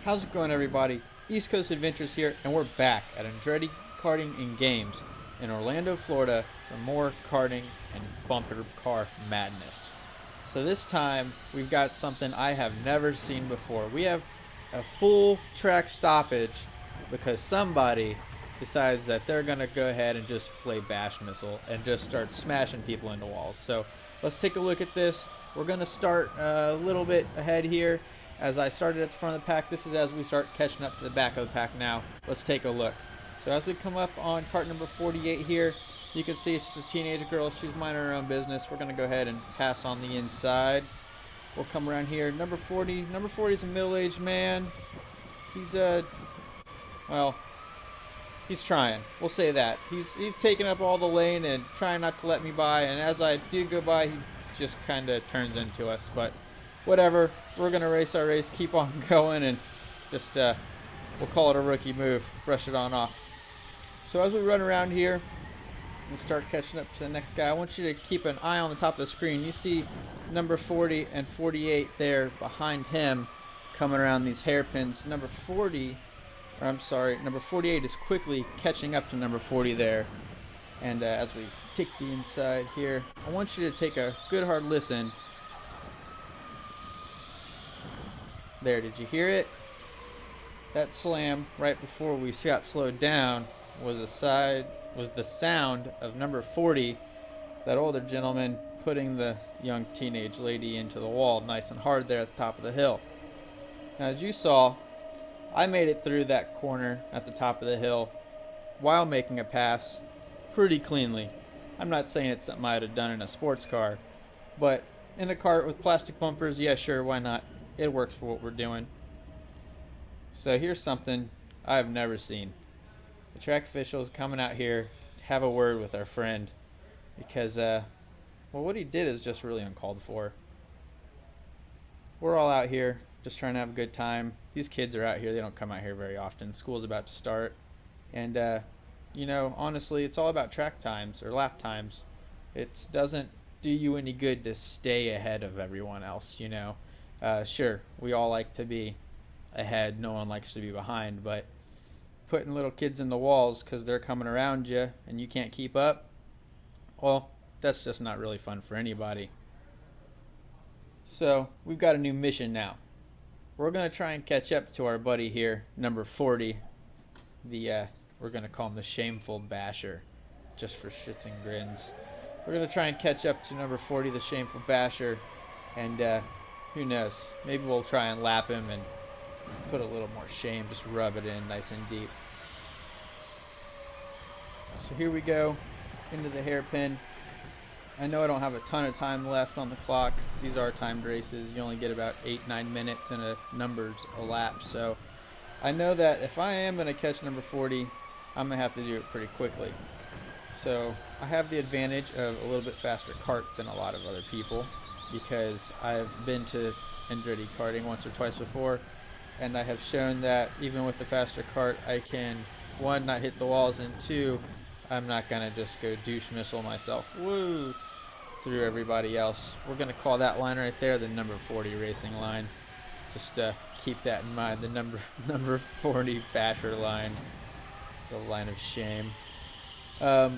How's it going, everybody? East Coast Adventures here, and we're back at Andretti Karting and Games in Orlando, Florida for more karting and bumper car madness. So this time, we've got something I have never seen before. We have a full track stoppage because somebody decides that they're going to go ahead and just play Bash Missile and just start smashing people into walls. So let's take a look at this. We're going to start a little bit ahead here. As I started at the front of the pack, this is as we start catching up to the back of the pack now. Let's take a look. So as we come up on cart number 48 here, you can see it's just a teenage girl. She's minding her own business. We're going to go ahead and pass on the inside. We'll come around here. Number 40. Number 40 is a middle-aged man. He's well, he's trying. We'll say that. He's taking up all the lane and trying not to let me by. And as I do go by, he just kind of turns into us. But whatever. We're going to race our race, keep on going, and just, we'll call it a rookie move. Brush it on off. So as we run around here, we start catching up to the next guy. I want you to keep an eye on the top of the screen. You see number 40 and 48 there behind him coming around these hairpins. Number 48 is quickly catching up to number 40 there. And as we take the inside here, I want you to take a good hard listen. There, did you hear it? That slam right before we got slowed down was the sound of number 40, that older gentleman putting the young teenage lady into the wall nice and hard there at the top of the hill. Now, as you saw, I made it through that corner at the top of the hill while making a pass pretty cleanly. I'm not saying it's something I'd have done in a sports car, but in a cart with plastic bumpers, yeah, sure, why not? It works for what we're doing. So here's something I've never seen. The track officials coming out here to have a word with our friend because, well, what he did is just really uncalled for. We're all out here just trying to have a good time. These kids are out here. They don't come out here very often. School's about to start. And, honestly, it's all about track times or lap times. It doesn't do you any good to stay ahead of everyone else, Sure, we all like to be ahead. No one likes to be behind, but putting little kids in the walls because they're coming around you and you can't keep up, well, that's just not really fun for anybody. So we've got a new mission now. We're going to try and catch up to our buddy here, number 40. We're going to call him the Shameful Basher, just for shits and grins. We're going to try and catch up to number 40, the Shameful Basher, and who knows? Maybe we'll try and lap him and put a little more shame, just rub it in nice and deep. So here we go into the hairpin. I know I don't have a ton of time left on the clock. These are timed races. You only get about 8-9 minutes and a numbers a lap. So I know that if I am going to catch number 40, I'm going to have to do it pretty quickly. So I have the advantage of a little bit faster cart than a lot of other people, because I've been to Andretti Karting once or twice before, and I have shown that even with the faster cart, I can, one, not hit the walls, and two, I'm not going to just go douche missile myself through everybody else. We're going to call that line right there the number 40 racing line. Just keep that in mind, the number 40 basher line, the line of shame. As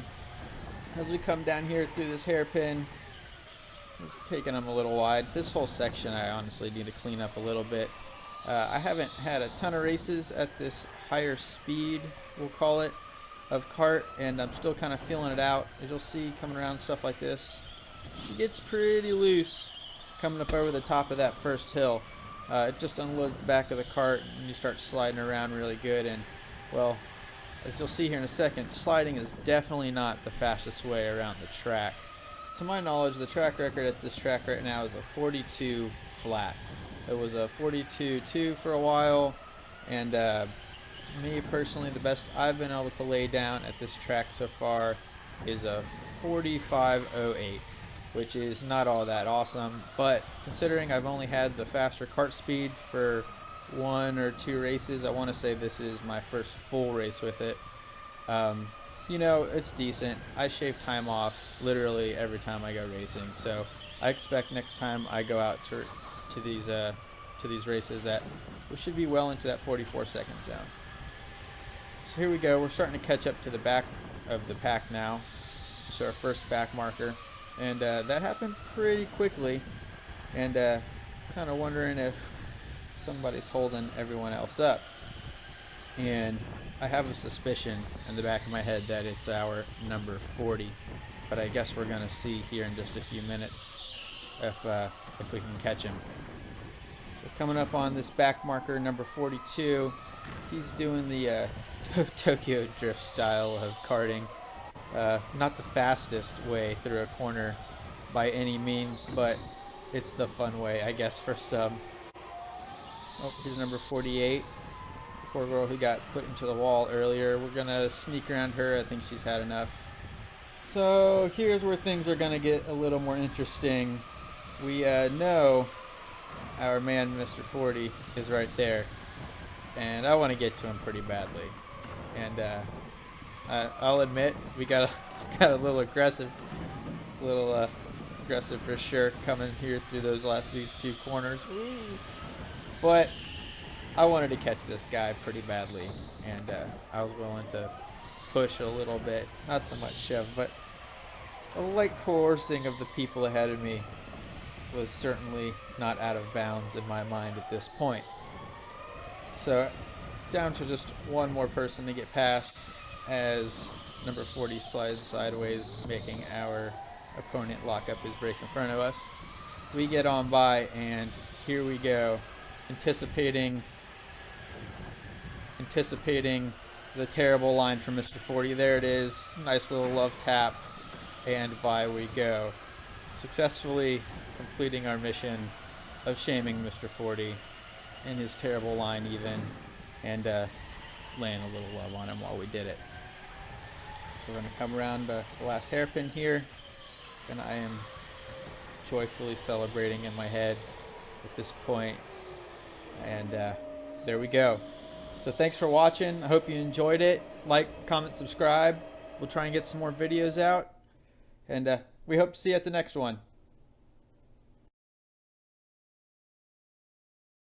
we come down here through this hairpin, taking them a little wide. This whole section I honestly need to clean up a little bit. I haven't had a ton of races at this higher speed, we'll call it, of cart, and I'm still kind of feeling it out. As you'll see coming around stuff like this, she gets pretty loose coming up over the top of that first hill. It just unloads the back of the cart and you start sliding around really good, and well, as you'll see here in a second, sliding is definitely not the fastest way around the track. To my knowledge, the track record at this track right now is a 42 flat. It was a 42.2 for a while, and me personally, the best I've been able to lay down at this track so far is a 45.08, which is not all that awesome, but considering I've only had the faster kart speed for 1 or 2 races, I want to say this is my first full race with it. It's decent. I shave time off literally every time I go racing, so I expect next time I go out to these to these races that we should be well into that 44-second zone. So here we go. We're starting to catch up to the back of the pack now. So our first back marker. And that happened pretty quickly. And kind of wondering if somebody's holding everyone else up. And I have a suspicion in the back of my head that it's our number 40. But I guess we're going to see here in just a few minutes if we can catch him. So coming up on this back marker, number 42, he's doing the Tokyo Drift style of karting. Not the fastest way through a corner by any means, but it's the fun way, I guess, for some. Oh, here's number 48. Poor girl who got put into the wall earlier. We're going to sneak around her. I think she's had enough. So here's where things are going to get a little more interesting. We know our man, Mr. 40, is right there. And I want to get to him pretty badly. And I'll admit, we got a little aggressive. Aggressive for sure, coming here through these two corners. Ooh. But I wanted to catch this guy pretty badly, and I was willing to push a little bit, not so much shove, but a light coercing of the people ahead of me was certainly not out of bounds in my mind at this point. So down to just one more person to get past as number 40 slides sideways, making our opponent lock up his brakes in front of us. We get on by, and here we go, anticipating the terrible line from Mr. 40. There it is, nice little love tap, and by we go, successfully completing our mission of shaming Mr. 40 in his terrible line even, and laying a little love on him while we did it. So we're going to come around the last hairpin here, and I am joyfully celebrating in my head at this point. And there we go. So thanks for watching. I hope you enjoyed it. Like, comment, subscribe. We'll try and get some more videos out. And we hope to see you at the next one.